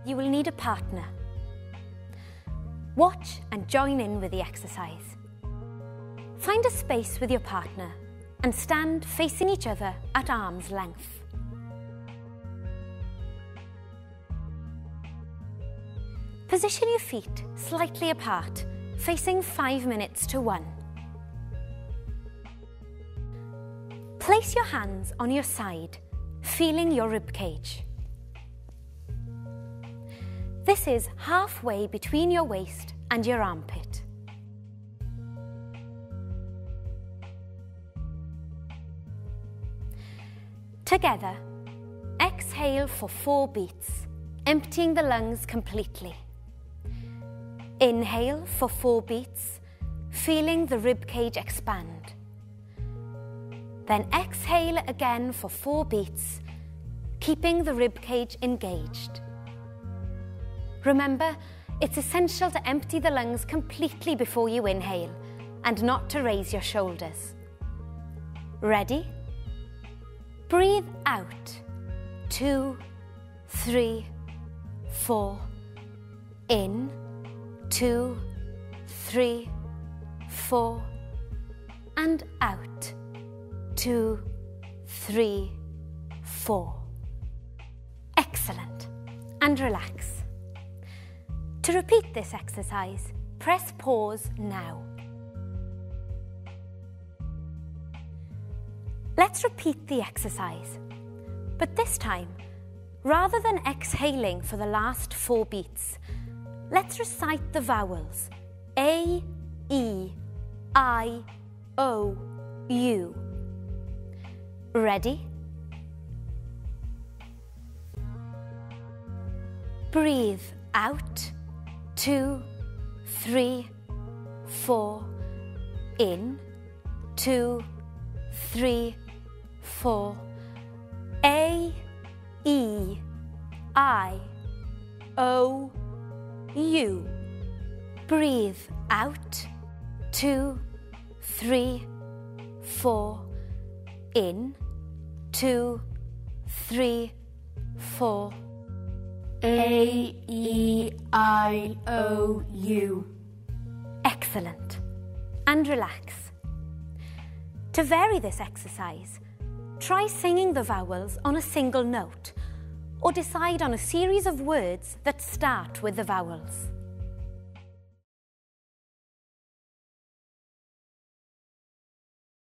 you will need a partner. Watch and join in with the exercise. Find a space with your partner and stand facing each other at arm's length. Position your feet slightly apart, facing 5 minutes to 1. Place your hands on your side, feeling your rib cage. This is halfway between your waist and your armpit. Together, exhale for 4 beats, emptying the lungs completely. Inhale for 4 beats, feeling the rib cage expand. Then exhale again for 4 beats, keeping the rib cage engaged. Remember, it's essential to empty the lungs completely before you inhale and not to raise your shoulders. Ready? Breathe out. 2, 3, 4. In. 2, 3, 4. And out. 2, 3, 4. Excellent. And relax. To repeat this exercise, press pause now. Let's repeat the exercise, but this time, rather than exhaling for the last 4 beats, let's recite the vowels A, E, I, O, U. Ready? Breathe out. 2, 3, 4. In. 2, 3, 4. A, E, I, O, U. Breathe out. 2, 3, 4. In. 2, 3, 4. A, E, I, O, U. Excellent. And relax. To vary this exercise, try singing the vowels on a single note or decide on a series of words that start with the vowels.